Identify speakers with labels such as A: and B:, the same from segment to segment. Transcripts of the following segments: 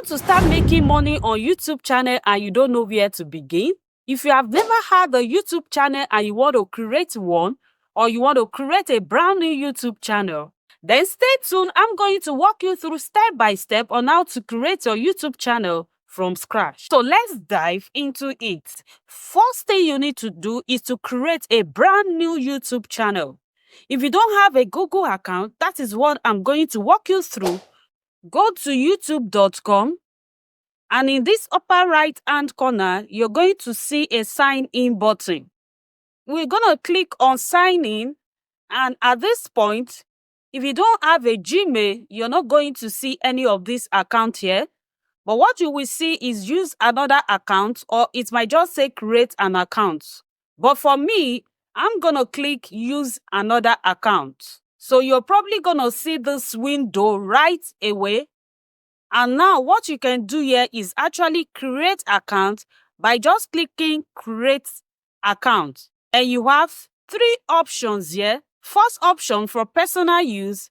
A: want to start making money on YouTube channel and you don't know where to begin? If you have never had a YouTube channel and you want to create one, or you want to create a brand new YouTube channel, then stay tuned. I'm going to walk you through step by step on how to create your YouTube channel from scratch. So let's dive into it. First thing you need to do is to create a brand new YouTube channel. If you don't have a Google account, that is what I'm going to walk you through. Go to youtube.com, and in this upper right hand corner, you're going to see a sign in button. We're going to click on sign in, and at this point, if you don't have a Gmail, you're not going to see any of this account here. But what you will see is use another account, or it might just say create an account. But for me, I'm going to click use another account. So you're probably going to see this window right away. And now what you can do here is actually create account by just clicking create account. And you have three options here. First option for personal use,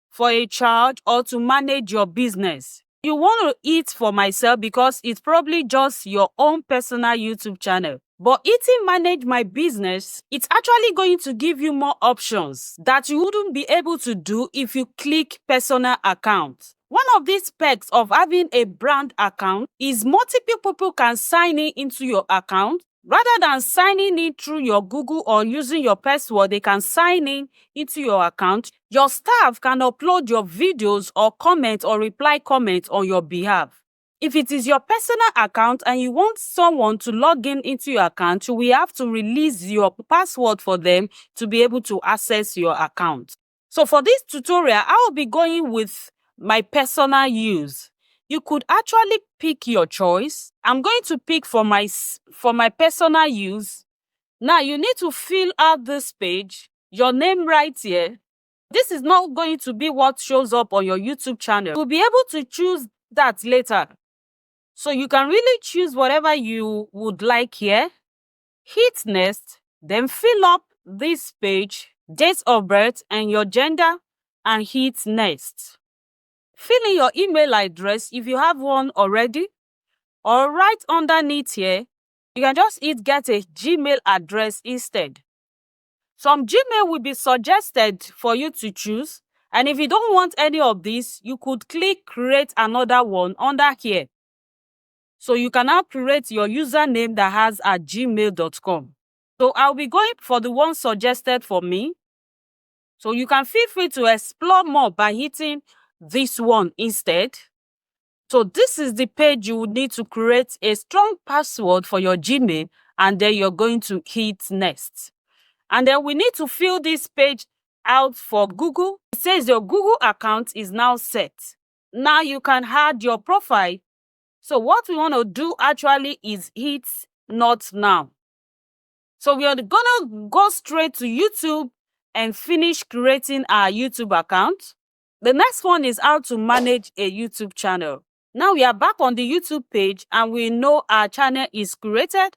A: for a child, or to manage your business. You want to eat for myself because it's probably just your own personal YouTube channel. But eating manage my business, it's actually going to give you more options that you wouldn't be able to do if you click personal account. One of these perks of having a brand account is multiple people can sign in into your account. Rather than signing in through your Google or using your password, they can sign in into your account. Your staff can upload your videos or comment or reply comments on your behalf. If it is your personal account and you want someone to log in into your account, you will have to release your password for them to be able to access your account. So for this tutorial, I will be going with my personal use. You could actually pick your choice. I'm going to pick for my personal use. Now you need to fill out this page, your name right here. This is not going to be what shows up on your YouTube channel. You'll be able to choose that later. So you can really choose whatever you would like here. Hit next, then fill up this page, date of birth and your gender, and hit next. Fill in your email address if you have one already, or right underneath here, you can just hit get a Gmail address instead. Some Gmail will be suggested for you to choose, and if you don't want any of these, you could click create another one under here. So you can now create your username that has at gmail.com. So I'll be going for the one suggested for me. So you can feel free to explore more by hitting this one instead. So this is the page you would need to create a strong password for your Gmail, and then you're going to hit next. And then we need to fill this page out for Google. It says your Google account is now set. Now you can add your profile. So what we want to do actually is hit not now. So we are gonna go straight to YouTube and finish creating our YouTube account. The next one is how to manage a YouTube channel. Now we are back on the YouTube page and we know our channel is created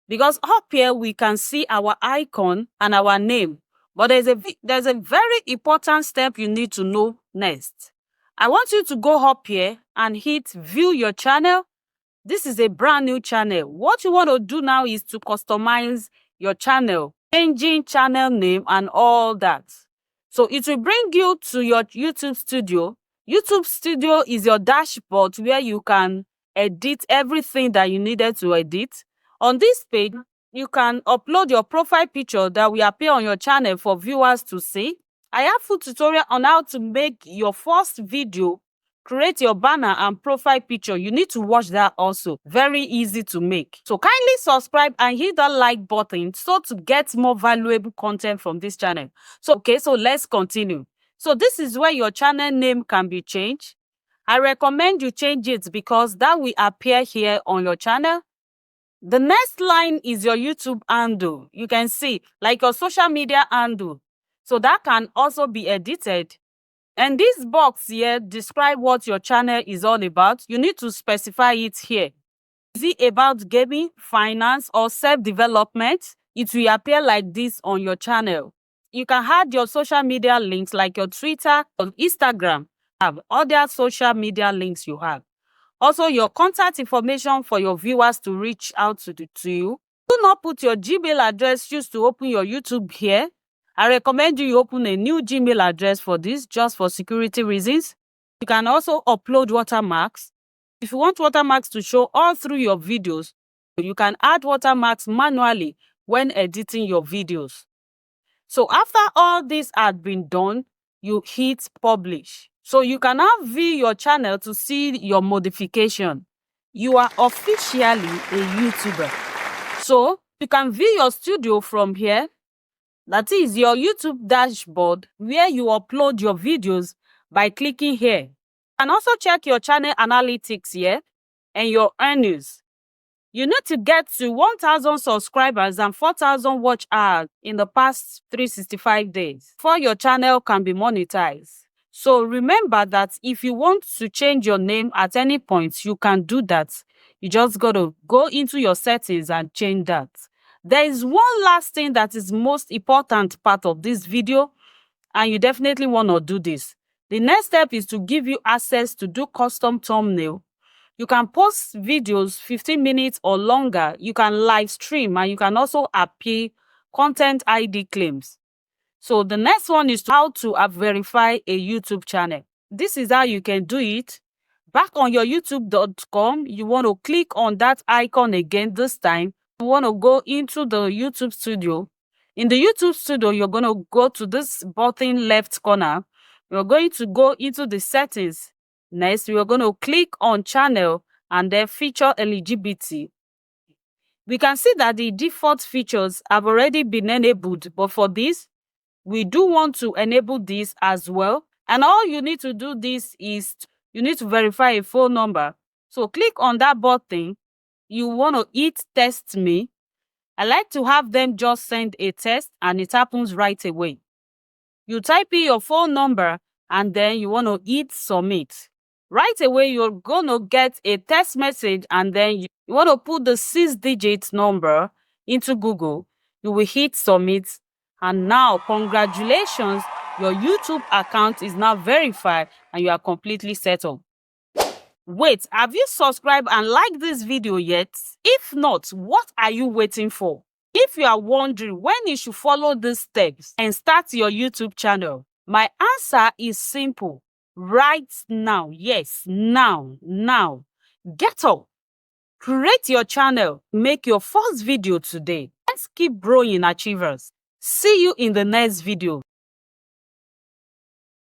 A: because up here we can see our icon and our name. But there's a very important step you need to know next. I want you to go up here and hit view your channel. This is a brand new channel. What you want to do now is to customize your channel, changing channel name and all that. So it will bring you to your YouTube studio. YouTube studio is your dashboard where you can edit everything that you needed to edit. On this page, you can upload your profile picture that will appear on your channel for viewers to see. I have full tutorial on how to make your first video, create your banner and profile picture. You need to watch that also. Very easy to make. So kindly subscribe and hit that like button so to get more valuable content from this channel. So let's continue. So this is where your channel name can be changed. I recommend you change it because that will appear here on your channel. The next line is your YouTube handle. You can see like your social media handle. So that can also be edited. And this box here describes what your channel is all about. You need to specify it here. Is it about gaming, finance, or self-development? It will appear like this on your channel. You can add your social media links like your Twitter or Instagram, have other social media links you have. Also, your contact information for your viewers to reach out to you. Do not put your Gmail address used to open your YouTube here. I recommend you open a new Gmail address for this, just for security reasons. You can also upload watermarks. If you want watermarks to show all through your videos, you can add watermarks manually when editing your videos. So after all this had been done, you hit publish. So you can now view your channel to see your modification. You are officially a YouTuber. So you can view your studio from here. That is your YouTube dashboard where you upload your videos by clicking here. You can also check your channel analytics here and your earnings. You need to get to 1,000 subscribers and 4,000 watch hours in the past 365 days before your channel can be monetized. So remember that if you want to change your name at any point, you can do that. You just got to go into your settings and change that. There is one last thing that is most important part of this video, and you definitely want to do this. The next step is to give you access to do custom thumbnail. You can post videos 15 minutes or longer. You can live stream, and you can also appeal content ID claims. So the next one is how to verify a YouTube channel. This is how you can do it. Back on your youtube.com, you want to click on that icon again. This time, you want to go into the YouTube studio. In the YouTube studio, you're going to go to this bottom left corner. You're going to go into the settings. Next, we are going to click on channel and then feature eligibility. We can see that the default features have already been enabled, but for this, we do want to enable this as well. And all you need to do this is you need to verify a phone number. So click on that button. You want to hit test me. I like to have them just send a test and it happens right away. You type in your phone number and then you want to hit submit. Right away, you're going to get a text message and then you want to put the 6-digit number into Google. You will hit submit. And now, congratulations, your YouTube account is now verified and you are completely settled. Wait, have you subscribed and liked this video yet? If not, what are you waiting for? If you are wondering when you should follow these steps and start your YouTube channel, my answer is simple. Right now. Yes, now. Get up. Create your channel. Make your first video today. Let's keep growing, achievers. See you in the next video.